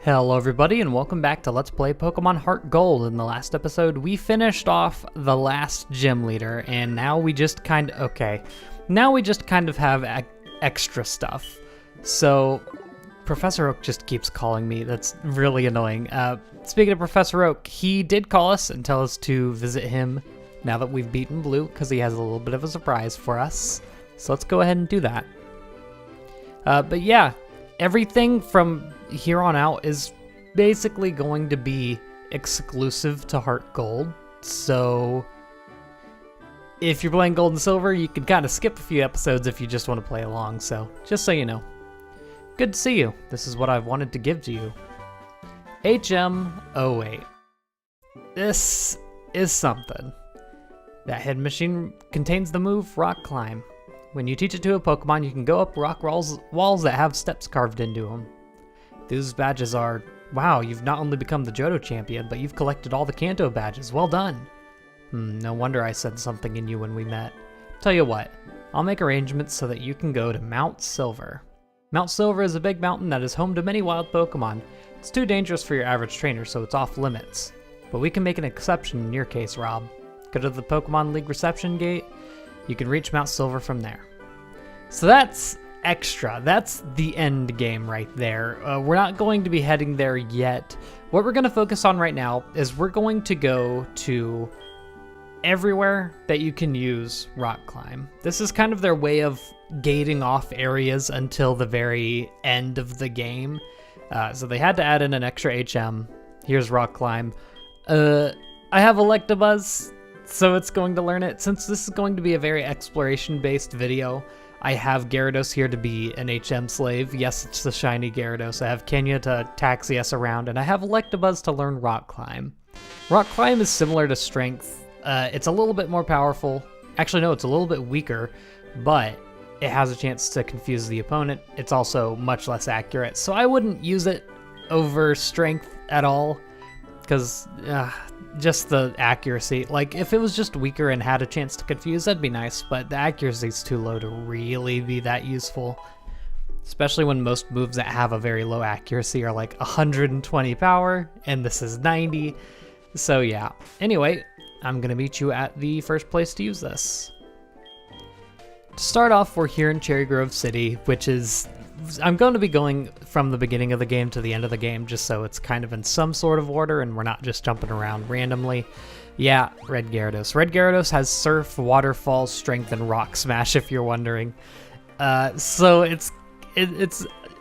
Hello everybody and welcome back to Let's Play Pokemon HeartGold. In the last episode, we finished off the last gym leader, and now we just kind of have extra stuff. So, Professor Oak just keeps calling me. That's really annoying. Speaking of Professor Oak, he did call us and tell us to visit him now that we've beaten Blue, because he has a little bit of a surprise for us. So let's go ahead and do that. But yeah, everything from here on out is basically going to be exclusive to HeartGold. So if you're playing Gold and Silver, you can kind of skip a few episodes if you just want to play along. So just so you know. Good to see you. This is what I've wanted to give to you. HM08. This is something. That hidden machine contains the move Rock Climb. When you teach it to a Pokemon, you can go up rock walls that have steps carved into them. These badges are, wow, you've not only become the Johto champion, but you've collected all the Kanto badges. Well done. No wonder I said something in you when we met. Tell you what, I'll make arrangements so that you can go to Mount Silver. Mount Silver is a big mountain that is home to many wild Pokemon. It's too dangerous for your average trainer, so it's off limits. But we can make an exception in your case, Rob. Go to the Pokemon League reception gate. You can reach Mount Silver from there. So that's extra. That's the end game right there. We're not going to be heading there yet. What we're going to focus on right now is we're going to go to everywhere that you can use Rock Climb. This is kind of their way of gating off areas until the very end of the game. So they had to add in an extra HM. Here's Rock Climb. I have Electabuzz, so it's going to learn it. Since this is going to be a very exploration-based video, I have Gyarados here to be an HM slave. Yes, it's the shiny Gyarados. I have Kenya to taxi us around, and I have Electabuzz to learn Rock Climb. Rock Climb is similar to Strength. It's a little bit more powerful. Actually, no, it's a little bit weaker, but it has a chance to confuse the opponent. It's also much less accurate, so I wouldn't use it over Strength at all, because just the accuracy. Like, if it was just weaker and had a chance to confuse, that'd be nice, but the accuracy's too low to really be that useful. Especially when most moves that have a very low accuracy are like 120 power, and this is 90. So yeah. Anyway, I'm gonna meet you at the first place to use this. To start off, we're here in Cherry Grove City, which is... I'm going to be going from the beginning of the game to the end of the game, just so it's kind of in some sort of order and we're not just jumping around randomly. Yeah, Red Gyarados. Red Gyarados has Surf, Waterfall, Strength, and Rock Smash, if you're wondering. So it's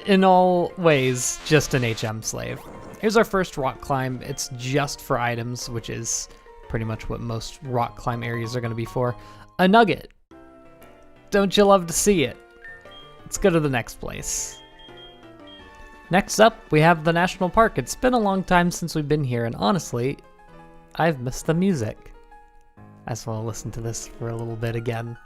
in all ways just an HM slave. Here's our first Rock Climb. It's just for items, which is pretty much what most Rock Climb areas are going to be for. A Nugget. Don't you love to see it? Let's go to the next place. Next up, we have the National Park. It's been a long time since we've been here, and honestly, I've missed the music. I just want to listen to this for a little bit again.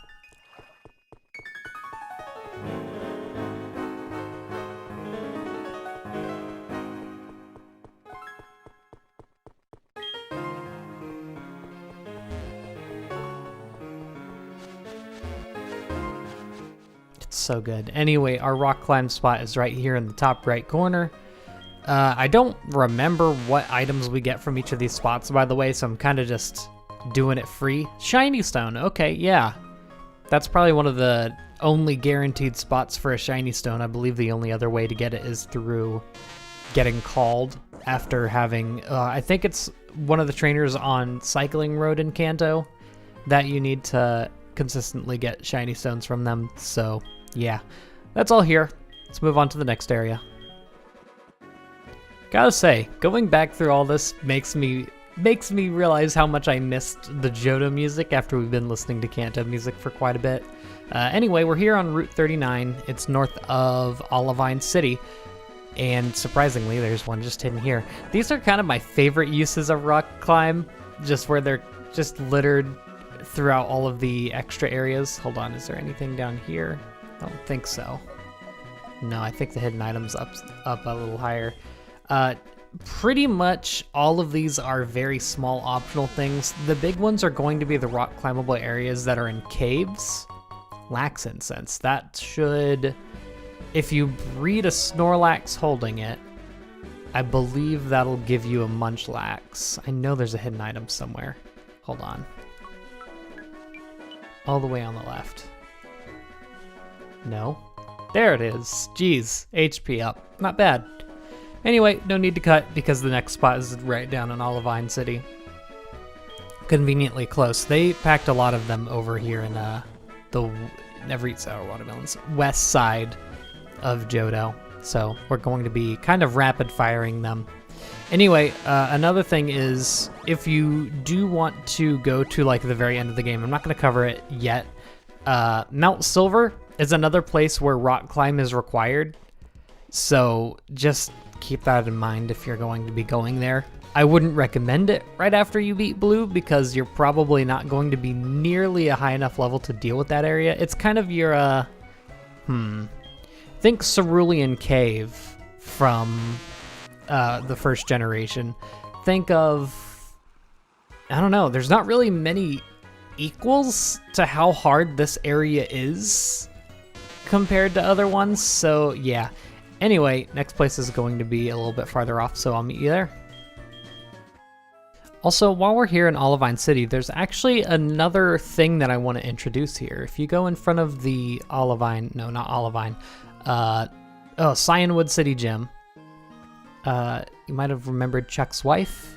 So good. Anyway, our rock climb spot is right here in the top right corner. I don't remember what items we get from each of these spots, by the way, so I'm kind of just doing it free. Shiny Stone. Okay, yeah. That's probably one of the only guaranteed spots for a Shiny Stone. I believe the only other way to get it is through getting called after having... I think it's one of the trainers on Cycling Road in Kanto that you need to consistently get Shiny Stones from them, so... yeah, that's all here. Let's move on to the next area. Gotta say, going back through all this makes me realize how much I missed the Johto music after we've been listening to Kanto music for quite a bit. Anyway, we're here on Route 39. It's north of Olivine City, and surprisingly, there's one just hidden here. These are kind of my favorite uses of Rock Climb, just where they're just littered throughout all of the extra areas. Hold on, is there anything down here? I don't think so. No, I think the hidden item's up a little higher. Pretty much all of these are very small optional things. The big ones are going to be the rock climbable areas that are in caves. Lax Incense. That should, if you breed a Snorlax holding it, I believe that'll give you a Munchlax. I know there's a hidden item somewhere. Hold on. All the way on the left. No. There it is. Jeez, HP up. Not bad. Anyway, no need to cut because the next spot is right down in Olivine City. Conveniently close. They packed a lot of them over here in the never eat sour watermelons west side of Johto. So we're going to be kind of rapid firing them. Anyway, another thing is if you do want to go to like the very end of the game, I'm not going to cover it yet. Mount Silver is another place where rock climb is required. So just keep that in mind if you're going to be going there. I wouldn't recommend it right after you beat Blue because you're probably not going to be nearly a high enough level to deal with that area. It's kind of your, think Cerulean Cave from the first generation. Think of, I don't know, there's not really many equals to how hard this area is compared to other ones, so yeah. Anyway, next place is going to be a little bit farther off, so I'll meet you there. Also, while we're here in Olivine City, there's actually another thing that I want to introduce here. If you go in front of the Olivine, no, not Olivine, Cyanwood City Gym, you might have remembered Chuck's wife.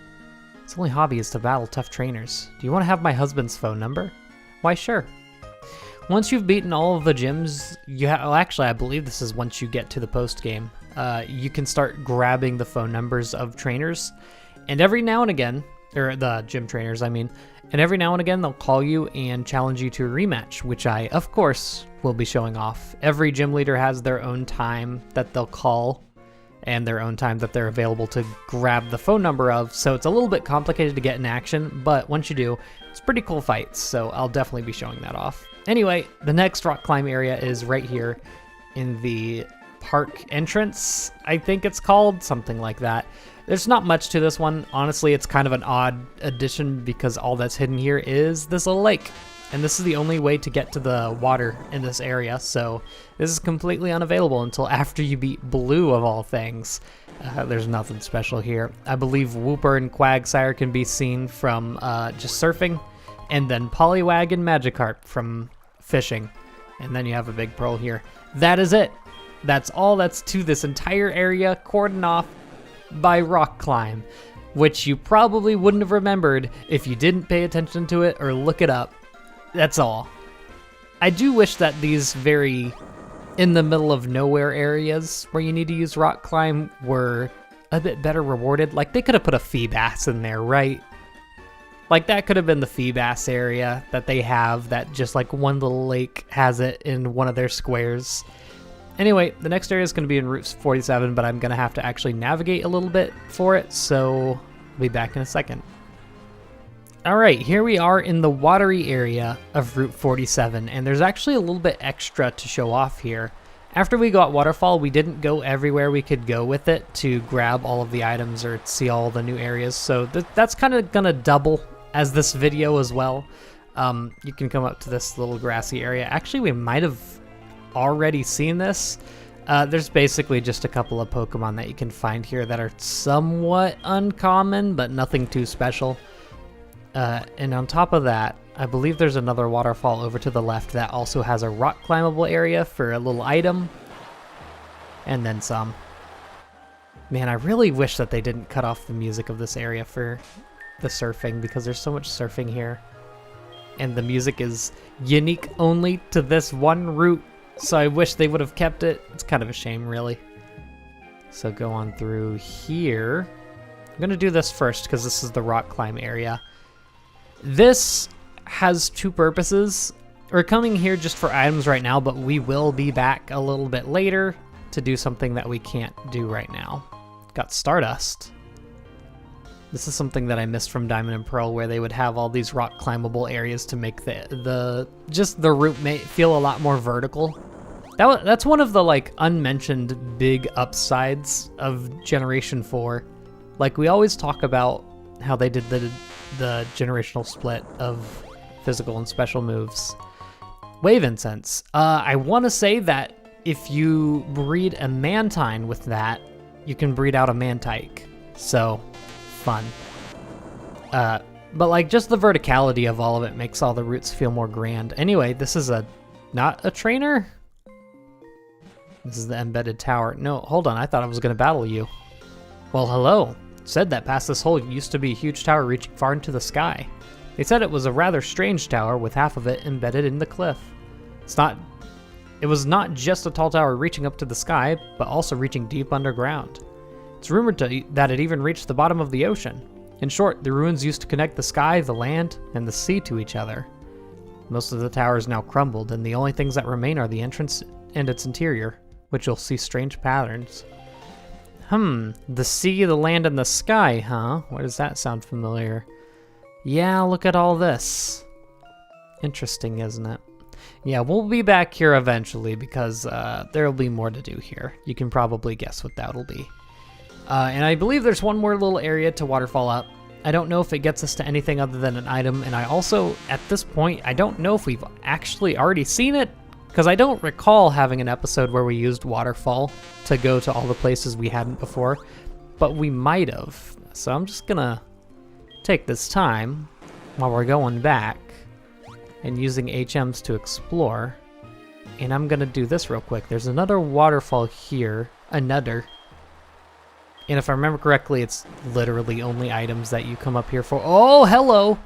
His only hobby is to battle tough trainers. Do you want to have my husband's phone number? Why, sure. Once you've beaten all of the gyms, well, actually, I believe this is once you get to the post game, you can start grabbing the phone numbers of trainers, and every now and again, or the gym trainers, I mean, and every now and again they'll call you and challenge you to a rematch, which I, of course, will be showing off. Every gym leader has their own time that they'll call and their own time that they're available to grab the phone number of, so it's a little bit complicated to get in action, but once you do, it's pretty cool fights, so I'll definitely be showing that off. Anyway, the next rock climb area is right here in the park entrance, I think it's called, something like that. There's not much to this one. Honestly, it's kind of an odd addition because all that's hidden here is this little lake. And this is the only way to get to the water in this area, so this is completely unavailable until after you beat Blue of all things. There's nothing special here. I believe Wooper and Quagsire can be seen from just surfing, and then Poliwag and Magikarp from fishing. And then you have a big pearl here. That is it. That's all that's to this entire area, cordoned off by rock climb, which you probably wouldn't have remembered if you didn't pay attention to it or look it up. That's all. I do wish that these very in the middle of nowhere areas where you need to use rock climb were a bit better rewarded. Like they could have put a Feebas in there, right? Like that could have been the Feebas area that they have, that just like one little lake has it in one of their squares. Anyway, the next area is going to be in Route 47, but I'm going to have to actually navigate a little bit for it, so I'll be back in a second. Alright, here we are in the watery area of Route 47, and there's actually a little bit extra to show off here. After we got Waterfall, we didn't go everywhere we could go with it to grab all of the items or see all the new areas, so that's kind of going to double as this video as well. You can come up to this little grassy area. Actually, we might have already seen this. There's basically just a couple of Pokemon that you can find here that are somewhat uncommon, but nothing too special. And on top of that, I believe there's another waterfall over to the left that also has a rock climbable area for a little item. And then some. Man, I really wish that they didn't cut off the music of this area for the surfing, because there's so much surfing here. And the music is unique only to this one route, so I wish they would have kept it. It's kind of a shame, really. So go on through here. I'm going to do this first because this is the rock climb area. This has two purposes. We're coming here just for items right now, but we will be back a little bit later to do something that we can't do right now. Got Stardust. This is something that I missed from Diamond and Pearl, where they would have all these rock climbable areas to make the route feel a lot more vertical. That's one of the like unmentioned big upsides of Generation 4. Like we always talk about how they did the generational split of physical and special moves. Wave Incense. I want to say that if you breed a Mantine with that, you can breed out a Mantike. So, fun. But like just the verticality of all of it makes all the routes feel more grand. Anyway, this is not a trainer? This is the embedded tower. No, hold on, I thought I was gonna battle you. Well, hello. Said that past this hole used to be a huge tower reaching far into the sky. They said it was a rather strange tower with half of it embedded in the cliff. It was not just a tall tower reaching up to the sky, but also reaching deep underground. It's rumored that it even reached the bottom of the ocean. In short, the ruins used to connect the sky, the land, and the sea to each other. Most of the tower is now crumbled, and the only things that remain are the entrance and its interior, which you'll see strange patterns. The sea, the land, and the sky, huh? Why does that sound familiar? Yeah, look at all this. Interesting, isn't it? Yeah, we'll be back here eventually because there'll be more to do here. You can probably guess what that'll be. And I believe there's one more little area to waterfall up. I don't know if it gets us to anything other than an item, and I also, at this point, I don't know if we've actually already seen it, because I don't recall having an episode where we used Waterfall to go to all the places we hadn't before, but we might have. So I'm just gonna take this time while we're going back and using HMs to explore, and I'm gonna do this real quick. There's another waterfall here, and if I remember correctly, it's literally only items that you come up here for. Oh, hello!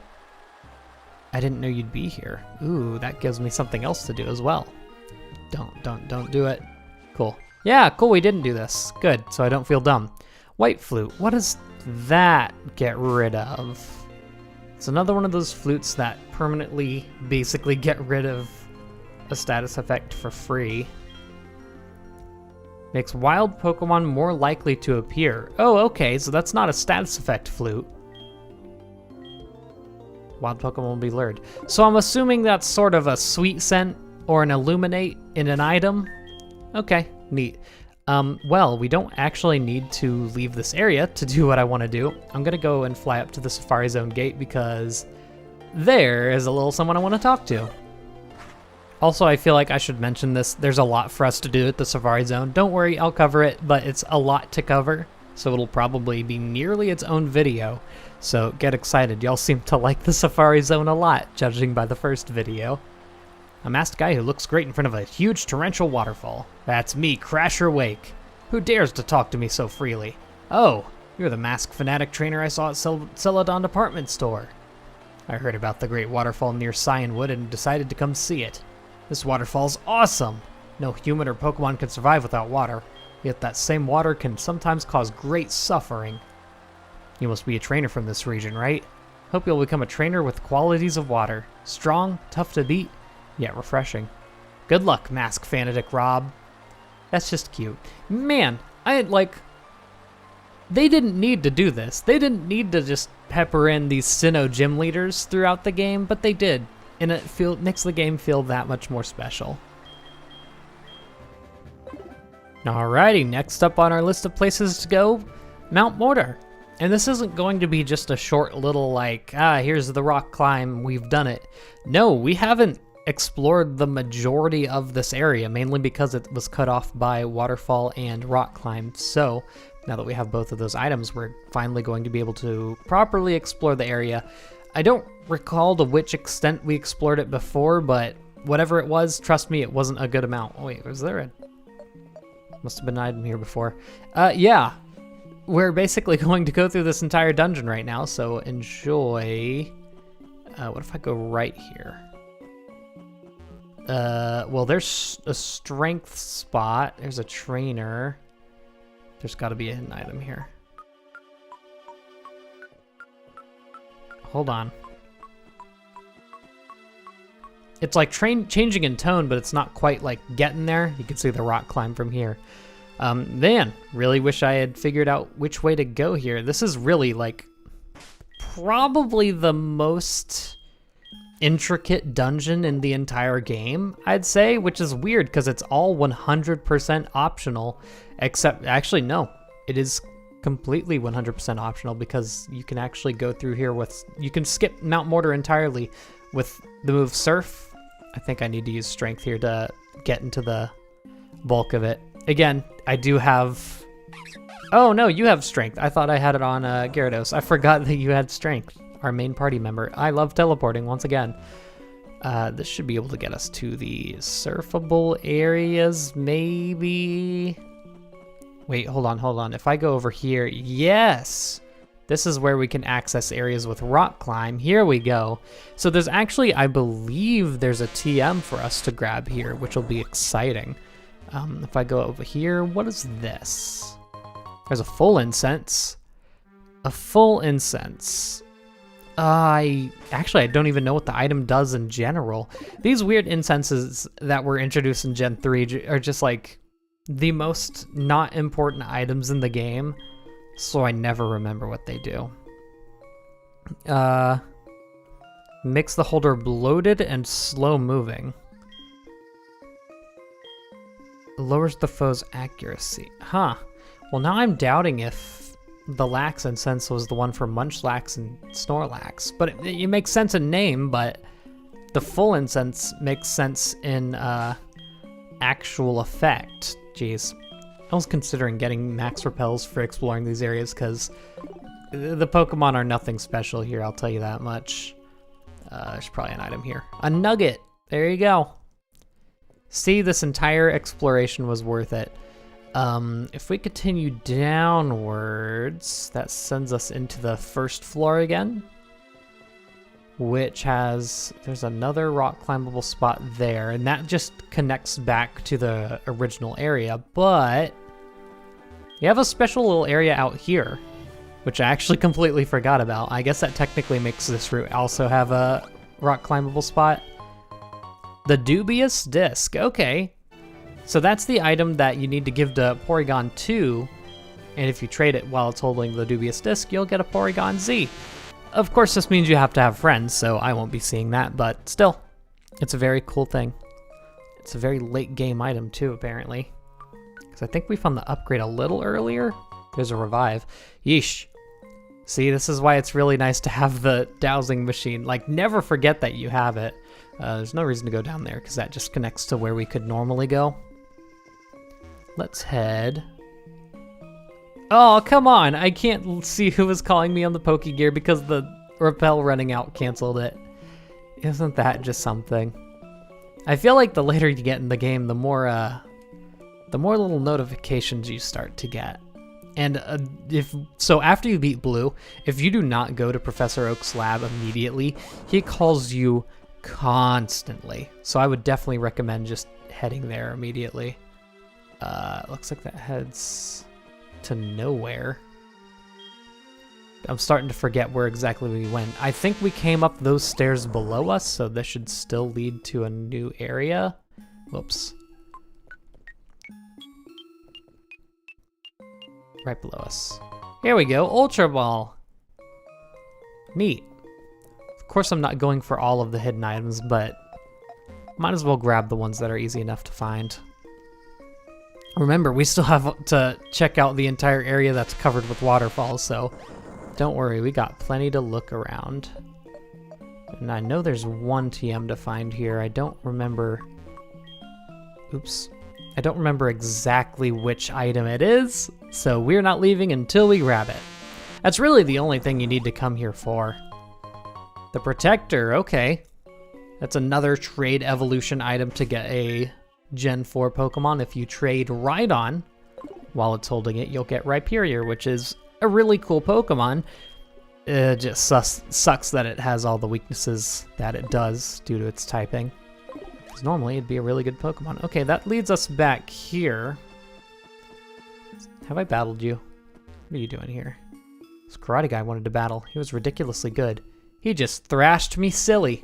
I didn't know you'd be here. Ooh, that gives me something else to do as well. Don't do it. Cool. Yeah, cool, we didn't do this. Good, so I don't feel dumb. White flute, what does that get rid of? It's another one of those flutes that permanently basically get rid of a status effect for free. Makes wild Pokemon more likely to appear. Oh, okay, so that's not a status effect flute. Wild Pokemon will be lured. So I'm assuming that's sort of a sweet scent or an illuminate in an item. Okay, neat. Well, we don't actually need to leave this area to do what I want to do. I'm gonna go and fly up to the Safari Zone gate because there is a little someone I want to talk to. Also, I feel like I should mention this. There's a lot for us to do at the Safari Zone. Don't worry, I'll cover it, but it's a lot to cover, so it'll probably be nearly its own video. So get excited. Y'all seem to like the Safari Zone a lot, judging by the first video. A masked guy who looks great in front of a huge torrential waterfall. That's me, Crasher Wake. Who dares to talk to me so freely? Oh, you're the masked fanatic trainer I saw at Celadon Department Store. I heard about the great waterfall near Cyanwood and decided to come see it. This waterfall's awesome! No human or Pokemon can survive without water, yet that same water can sometimes cause great suffering. You must be a trainer from this region, right? Hope you'll become a trainer with qualities of water. Strong, tough to beat, yet refreshing. Good luck, Mask Fanatic Rob. That's just cute. Man, they didn't need to do this. They didn't need to just pepper in these Sinnoh gym leaders throughout the game, but they did. And it makes the game feel that much more special. Alrighty, next up on our list of places to go, Mount Mortar. And this isn't going to be just a short little like, here's the rock climb, we've done it. No, we haven't explored the majority of this area, mainly because it was cut off by waterfall and rock climb. So now that we have both of those items, we're finally going to be able to properly explore the area. I don't recall to which extent we explored it before, but whatever it was, trust me, it wasn't a good amount. Oh wait, was there a... Must have been an item here before. Yeah. We're basically going to go through this entire dungeon right now, so enjoy. What if I go right here? Well, there's a strength spot. There's a trainer. There's got to be a hidden item here. Hold on. It's like changing in tone, but it's not quite like getting there. You can see the rock climb from here. Man, really wish I had figured out which way to go here. This is really like probably the most intricate dungeon in the entire game, I'd say, which is weird because it's all 100% optional, except actually no, it is completely 100% optional because you can actually go through here with, you can skip Mount Mortar entirely with the move Surf. I think I need to use Strength here to get into the bulk of it. Again, I do have Oh no, you have strength. I thought I had it on Gyarados. I forgot that you had strength. Our main party member. I love teleporting once again. This should be able to get us to the surfable areas, maybe. Wait, hold on. If I go over here, yes! This is where we can access areas with rock climb. Here we go. So there's actually, I believe there's a TM for us to grab here, which will be exciting. If I go over here, what is this? There's a full incense. A full incense. I don't even know what the item does in general. These weird incenses that were introduced in Gen 3 are just like the most not important items in the game, so I never remember what they do. Makes the holder bloated and slow moving. Lowers the foe's accuracy. Huh. Well, now I'm doubting if the Lax incense was the one for Munchlax and Snorlax. But it makes sense in name, but the full incense makes sense in actual effect. Jeez. I was considering getting max repels for exploring these areas because the Pokemon are nothing special here, I'll tell you that much. There's probably an item here. A nugget! There you go. See, this entire exploration was worth it. If we continue downwards, that sends us into the first floor again, which has, there's another rock climbable spot there, and that just connects back to the original area, but you have a special little area out here, which I actually completely forgot about. I guess that technically makes this route also have a rock climbable spot. The Dubious Disc, okay. So that's the item that you need to give to Porygon 2, and if you trade it while it's holding the Dubious Disc, you'll get a Porygon Z. Of course, this means you have to have friends, so I won't be seeing that, but still, it's a very cool thing. It's a very late game item too, apparently. Because I think we found the upgrade a little earlier. There's a revive. Yeesh. See, this is why it's really nice to have the dowsing machine. Like, never forget that you have it. There's no reason to go down there, because that just connects to where we could normally go. Let's head. Oh, come on! I can't see who was calling me on the Pokegear because the repel running out canceled it. Isn't that just something? I feel like the later you get in the game, the more little notifications you start to get. And so after you beat Blue, if you do not go to Professor Oak's lab immediately, he calls you constantly. So I would definitely recommend just heading there immediately. Looks like that heads to nowhere. I'm starting to forget where exactly we went. I think we came up those stairs below us, so this should still lead to a new area. Whoops. Right below us. Here we go, Ultra Ball. Neat. Of course I'm not going for all of the hidden items, but might as well grab the ones that are easy enough to find. Remember, we still have to check out the entire area that's covered with waterfalls, so don't worry, we got plenty to look around. And I know there's one TM to find here. I don't remember... Oops. I don't remember exactly which item it is, so we're not leaving until we grab it. That's really the only thing you need to come here for. The Protector, okay. That's another trade evolution item to get a Gen 4 Pokemon. If you trade Rhydon while it's holding it, you'll get Rhyperior, which is a really cool Pokemon. It just sucks that it has all the weaknesses that it does due to its typing. Because normally it'd be a really good Pokemon. Okay, that leads us back here. Have I battled you? What are you doing here? This karate guy wanted to battle. He was ridiculously good. He just thrashed me silly.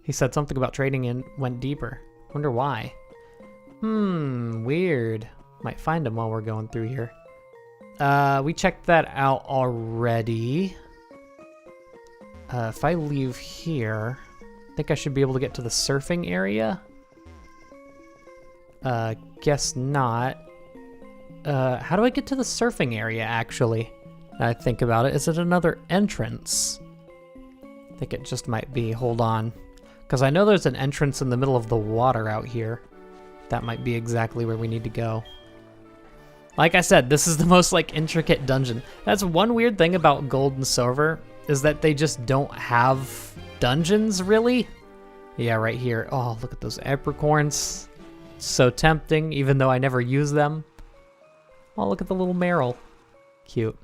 He said something about trading and went deeper. Wonder why. Weird. Might find him while we're going through here. We checked that out already. If I leave here, I think I should be able to get to the surfing area. Guess not. How do I get to the surfing area, actually? I think about it. Is it another entrance? I think it just might be. Hold on. Because I know there's an entrance in the middle of the water out here. That might be exactly where we need to go. Like I said, this is the most like intricate dungeon. That's one weird thing about Gold and Silver, is that they just don't have dungeons really. Yeah, right here. Oh, look at those apricorns. So tempting, even though I never use them. Oh, look at the little Meryl. Cute.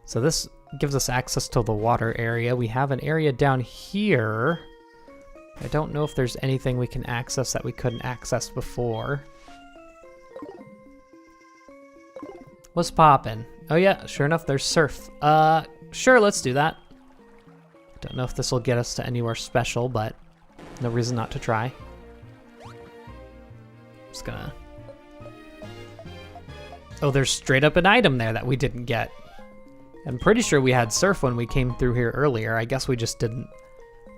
So this gives us access to the water area. We have an area down here. I don't know if there's anything we can access that we couldn't access before. What's poppin'? Oh yeah, sure enough, there's surf. Sure, let's do that. Don't know if this will get us to anywhere special, but no reason not to try. Just gonna... Oh, there's straight up an item there that we didn't get. I'm pretty sure we had surf when we came through here earlier. I guess we just didn't.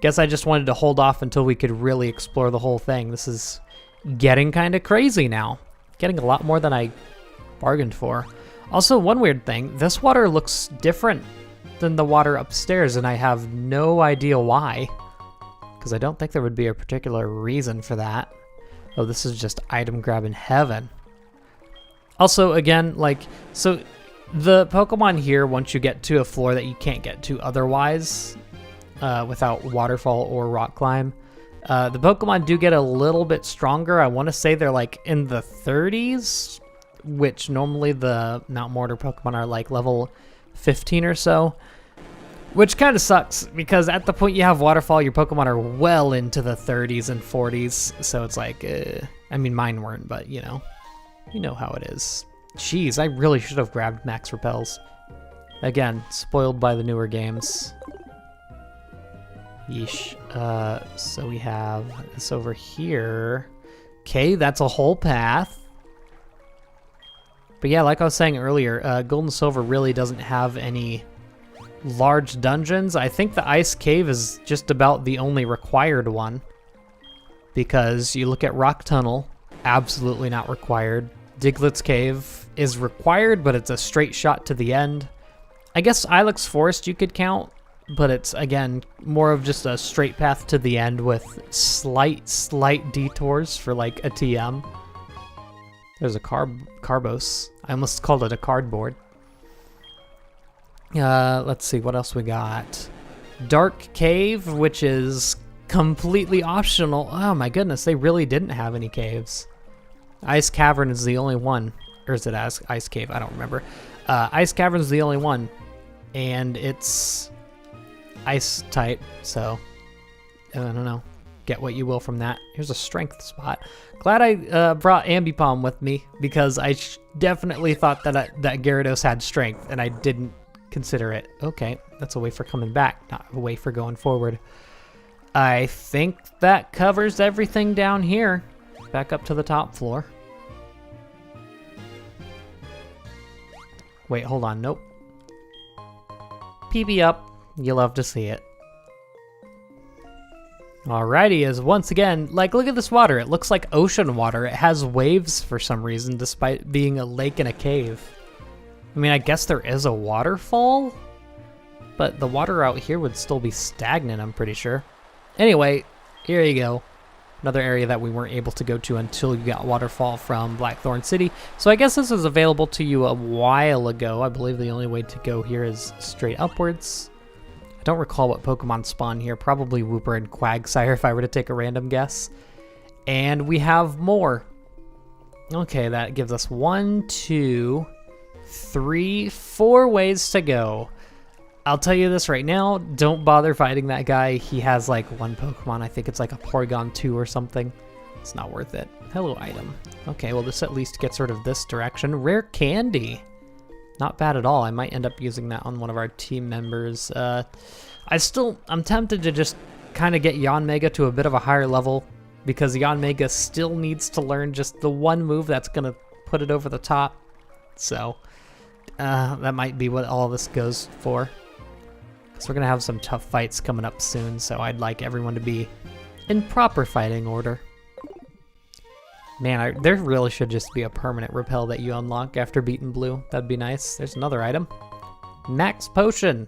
Guess I just wanted to hold off until we could really explore the whole thing. This is getting kind of crazy now. Getting a lot more than I bargained for. Also, one weird thing, this water looks different than the water upstairs, and I have no idea why. Because I don't think there would be a particular reason for that. Oh, this is just item grab in heaven. Also, again, like, so the Pokemon here, once you get to a floor that you can't get to otherwise, without Waterfall or Rock Climb, the Pokemon do get a little bit stronger. I want to say they're like in the 30s, which normally the Mount Mortar Pokemon are like level 15 or so, which kind of sucks because at the point you have Waterfall, your Pokemon are well into the 30s and 40s, so it's like, I mean, mine weren't, but you know how it is. Jeez, I really should have grabbed Max Repels. Again, spoiled by the newer games. Yeesh. So we have this over here. Okay, that's a whole path. But yeah, like I was saying earlier, Gold and Silver really doesn't have any large dungeons. I think the Ice Cave is just about the only required one. Because you look at Rock Tunnel, absolutely not required. Diglett's Cave is required, but it's a straight shot to the end. I guess Ilex Forest you could count, but it's, again, more of just a straight path to the end with slight detours for, like, a TM. There's a Carbos. I almost called it a cardboard. Let's see, what else we got? Dark Cave, which is completely optional. Oh my goodness, they really didn't have any caves. Ice Cavern is the only one. Or is it Ice Cave? I don't remember. Ice Cavern is the only one. And it's ice type, so I don't know. Get what you will from that. Here's a strength spot. Glad I brought Ambipom with me because I definitely thought that Gyarados had strength and I didn't consider it. Okay, that's a way for coming back, not a way for going forward. I think that covers everything down here. Back up to the top floor. Wait, hold on. Nope. PB up. You'll love to see it. Alrighty, as once again, like, look at this water. It looks like ocean water. It has waves for some reason, despite being a lake and a cave. I mean, I guess there is a waterfall, but the water out here would still be stagnant, I'm pretty sure. Anyway, here you go. Another area that we weren't able to go to until you got Waterfall from Blackthorn City. So I guess this was available to you a while ago. I believe the only way to go here is straight upwards. I don't recall what Pokemon spawn here. Probably Wooper and Quagsire if I were to take a random guess. And we have more. Okay, that gives us 1, 2, 3, 4 ways to go. I'll tell you this right now, don't bother fighting that guy. He has like one Pokemon. I think it's like a Porygon 2 or something. It's not worth it. Hello, item. Okay, well this at least gets rid of this direction. Rare candy. Not bad at all. I might end up using that on one of our team members. I'm tempted to just kind of get Yanmega to a bit of a higher level because Yanmega still needs to learn just the one move that's going to put it over the top. So that might be what all this goes for. So we're going to have some tough fights coming up soon, so I'd like everyone to be in proper fighting order. Man, there really should just be a permanent repel that you unlock after beating blue. That'd be nice. There's another item. Max Potion.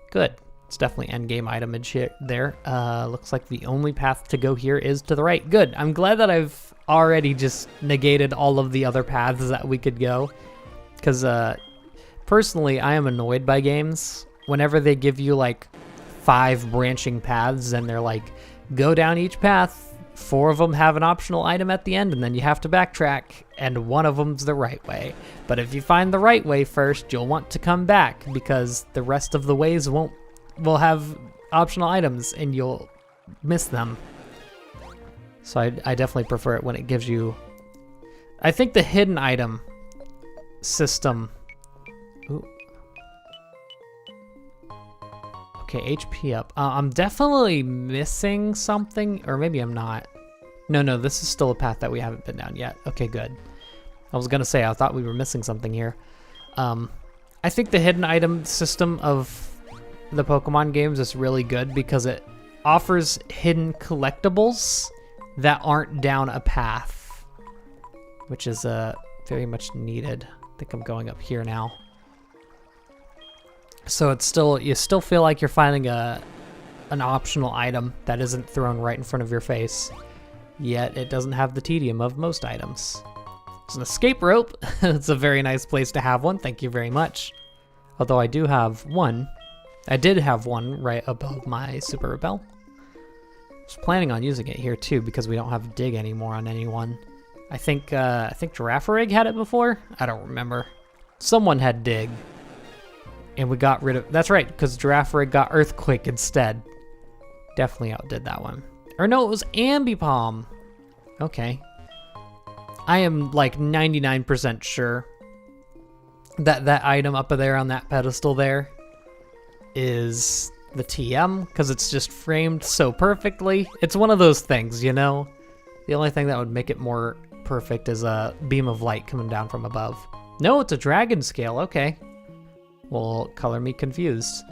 Good. It's definitely endgame itemage here, there. Looks like the only path to go here is to the right. Good. I'm glad that I've already just negated all of the other paths that we could go. Because personally, I am annoyed by games whenever they give you like 5 branching paths and they're like, go down each path. 4 of them have an optional item at the end, and then you have to backtrack, and 1 of them's the right way. But if you find the right way first, you'll want to come back because the rest of the ways will have optional items and you'll miss them. So I definitely prefer it when it gives you... I think the hidden item system... Ooh. Okay, HP up. I'm definitely missing something, or maybe I'm not. No, this is still a path that we haven't been down yet. Okay, good. I was gonna say, I thought we were missing something here. I think the hidden item system of the Pokemon games is really good because it offers hidden collectibles that aren't down a path, which is very much needed. I think I'm going up here now. So it's still, you still feel like you're finding an optional item that isn't thrown right in front of your face, yet it doesn't have the tedium of most items. It's an escape rope. It's a very nice place to have one. Thank you very much. Although I do have one. I did have one right above my Super Repel. I was planning on using it here too because we don't have Dig anymore on anyone. I think Girafarig had it before? I don't remember. Someone had Dig. And we got rid of... That's right, because Girafarig got Earthquake instead. Definitely outdid that one. Or no, it was Ambipom. Okay. I am like 99% sure that that item up there on that pedestal there is the TM, because it's just framed so perfectly. It's one of those things, you know? The only thing that would make it more perfect is a beam of light coming down from above. No, it's a dragon scale. Okay. Will color me confused.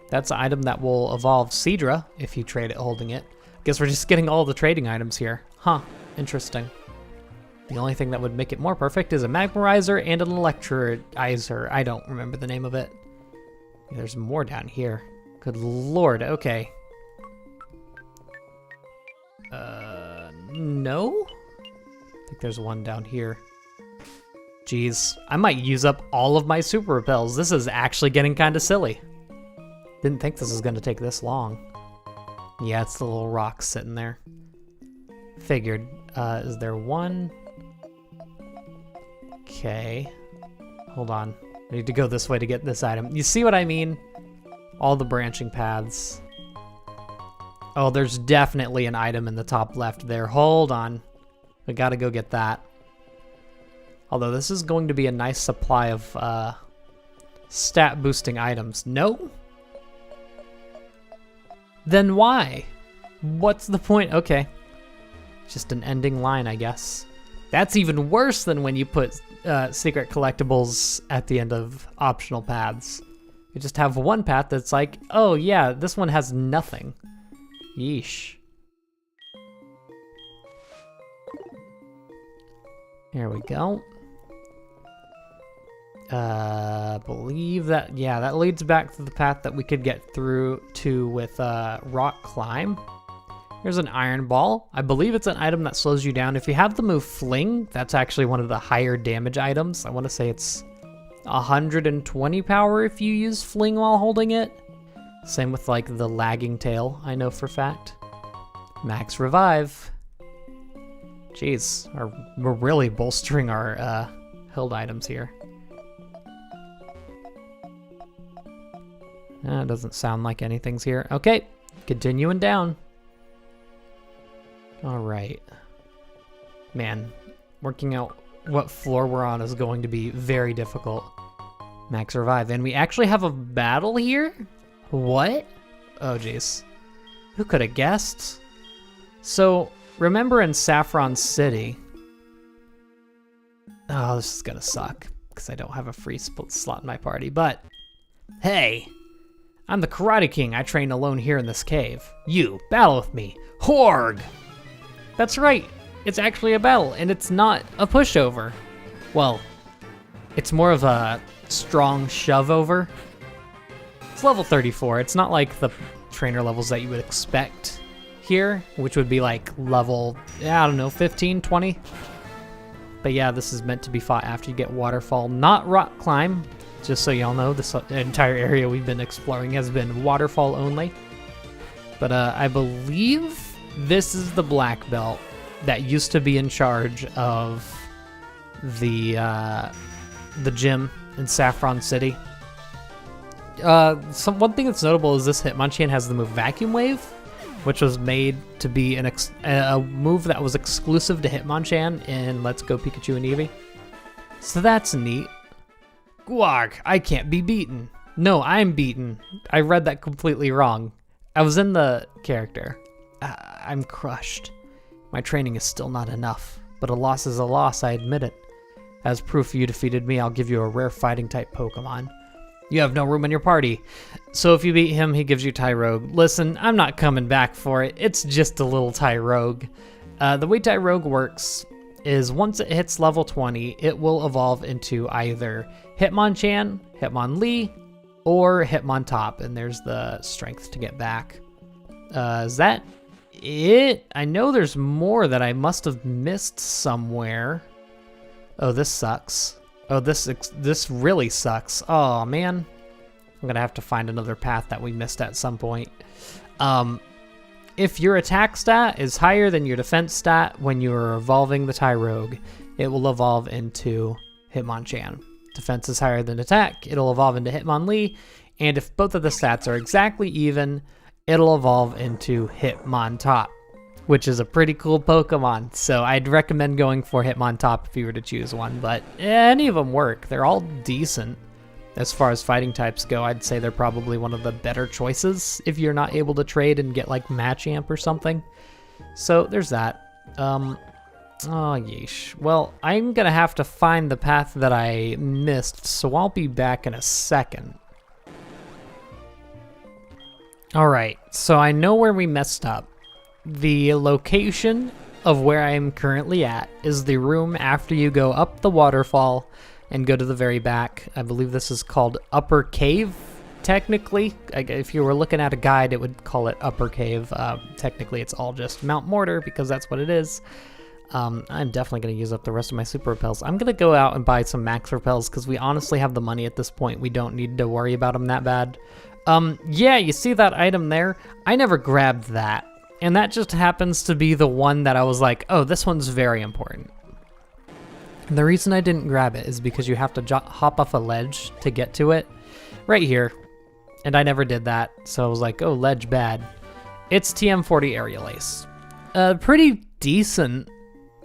That's an item that will evolve Seadra if you trade it holding it. Guess we're just getting all the trading items here. Huh, interesting. The only thing that would make it more perfect is a Magmarizer and an Electroizer. I don't remember the name of it. There's more down here. Good lord, okay. No? I think there's one down here. Jeez, I might use up all of my Super Repels. This is actually getting kind of silly. Didn't think this was going to take this long. Yeah, it's the little rock sitting there. Figured. Is there one? Okay. Hold on. I need to go this way to get this item. You see what I mean? All the branching paths. Oh, there's definitely an item in the top left there. Hold on. We gotta go get that. Although this is going to be a nice supply of stat boosting items. No? Then why? What's the point? Okay. Just an ending line, I guess. That's even worse than when you put secret collectibles at the end of optional paths. You just have one path that's like, oh yeah, this one has nothing. Yeesh. There we go. Believe that, yeah, that leads back to the path that we could get through to with Rock Climb. Here's an Iron Ball. I believe it's an item that slows you down. If you have the move Fling, that's actually one of the higher damage items. I want to say it's 120 power if you use Fling while holding it. Same with like the Lagging Tail, I know for a fact. Max Revive. Jeez, we're really bolstering our held items here. It doesn't sound like anything's here. Okay, continuing down. All right. Man, working out what floor we're on is going to be very difficult. Max Revive. And we actually have a battle here? What? Oh, jeez. Who could have guessed? So, remember in Saffron City... Oh, this is gonna suck, because I don't have a free slot in my party, but... Hey! I'm the Karate King. I train alone here in this cave. You, battle with me. Horg! That's right. It's actually a battle, and it's not a pushover. Well, it's more of a strong shove over. It's level 34. It's not like the trainer levels that you would expect here, which would be like level, I don't know, 15, 20. But yeah, this is meant to be fought after you get Waterfall, not Rock Climb. Just so y'all know, this entire area we've been exploring has been Waterfall only. But I believe this is the black belt that used to be in charge of the gym in Saffron City. One thing that's notable is this Hitmonchan has the move Vacuum Wave, which was made to be a move that was exclusive to Hitmonchan in Let's Go Pikachu and Eevee. So that's neat. Guag, I can't be beaten. No, I'm beaten. I read that completely wrong. I was in the character. I'm crushed. My training is still not enough, but a loss is a loss, I admit it. As proof you defeated me, I'll give you a rare fighting type Pokemon. You have no room in your party. So if you beat him, he gives you Tyrogue. Listen, I'm not coming back for it. It's just a little Tyrogue. The way Tyrogue works is once it hits level 20, it will evolve into either Hitmonchan, Hitmonlee, or Hitmontop, and there's the strength to get back. Is that it? I know there's more that I must have missed somewhere. Oh, this sucks. Oh, this really sucks. Oh, man. I'm going to have to find another path that we missed at some point. If your attack stat is higher than your defense stat when you're evolving the Tyrogue, it will evolve into Hitmonchan. Defense is higher than attack, it'll evolve into Hitmonlee, and if both of the stats are exactly even, it'll evolve into Hitmontop, which is a pretty cool Pokemon. So I'd recommend going for Hitmontop if you were to choose one, but any of them work. They're all decent. As far as fighting types go, I'd say they're probably one of the better choices if you're not able to trade and get like Machamp or something. So there's that. Oh, yeesh. Well, I'm gonna have to find the path that I missed, so I'll be back in a second. All right, so I know where we messed up. The location of where I am currently at is the room after you go up the waterfall and go to the very back. I believe this is called Upper Cave, technically. If you were looking at a guide, it would call it Upper Cave. Technically, it's all just Mount Mortar because that's what it is. I'm definitely going to use up the rest of my super repels. I'm going to go out and buy some max repels because we honestly have the money at this point. We don't need to worry about them that bad. Yeah, you see that item there? I never grabbed that. And that just happens to be the one that I was like, oh, this one's very important. And the reason I didn't grab it is because you have to hop off a ledge to get to it. Right here. And I never did that. So I was like, oh, ledge bad. It's TM40 Aerial Ace. A pretty decent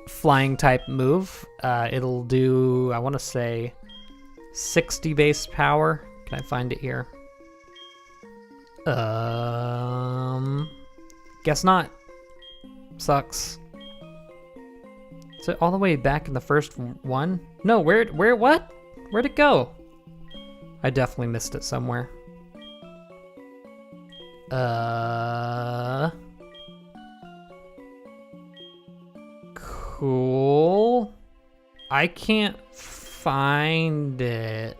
flying type move. It'll do, I want to say, 60 base power. Can I find it here? Guess not. Sucks. Is it all the way back in the first one? No, what? Where'd it go? I definitely missed it somewhere. Cool. I can't find it.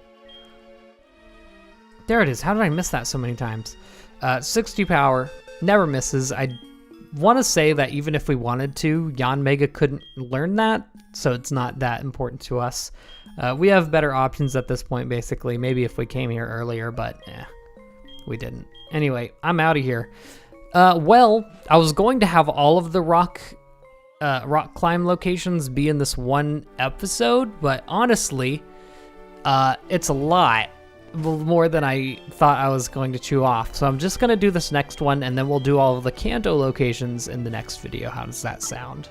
There it is. How did I miss that so many times? 60 power. Never misses. I want to say that even if we wanted to, Yanmega couldn't learn that, so it's not that important to us. We have better options at this point, basically. Maybe if we came here earlier, but we didn't. Anyway, I'm out of here. Well, I was going to have all of the rock climb locations be in this one episode, but honestly, it's a lot more than I thought I was going to chew off. So I'm just going to do this next one, and then we'll do all of the Kanto locations in the next video. How does that sound?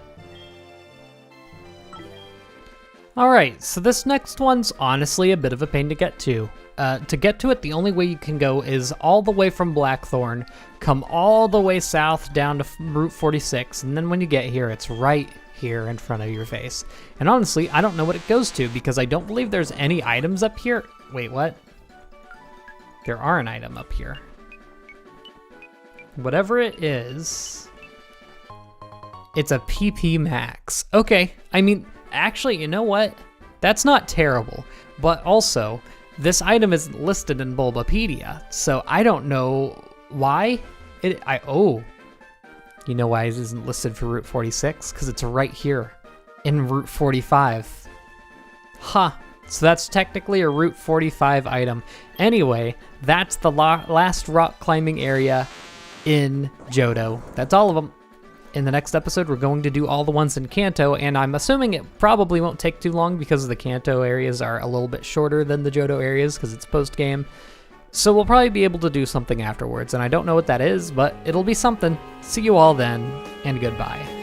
Alright, so this next one's honestly a bit of a pain to get to. To get to it, the only way you can go is all the way from Blackthorn, come all the way south down to Route 46, and then when you get here, it's right here in front of your face. And honestly, I don't know what it goes to because I don't believe there's any items up here. Wait, what? There are an item up here. Whatever it is, it's a PP Max. Okay, I mean, actually, you know what? That's not terrible, but also, this item isn't listed in Bulbapedia, so I don't know why. You know why it isn't listed for Route 46? Because it's right here in Route 45. Huh. So that's technically a Route 45 item. Anyway, that's the last rock climbing area in Johto. That's all of them. In the next episode, we're going to do all the ones in Kanto, and I'm assuming it probably won't take too long because the Kanto areas are a little bit shorter than the Johto areas because it's post-game. So we'll probably be able to do something afterwards, and I don't know what that is, but it'll be something. See you all then, and goodbye.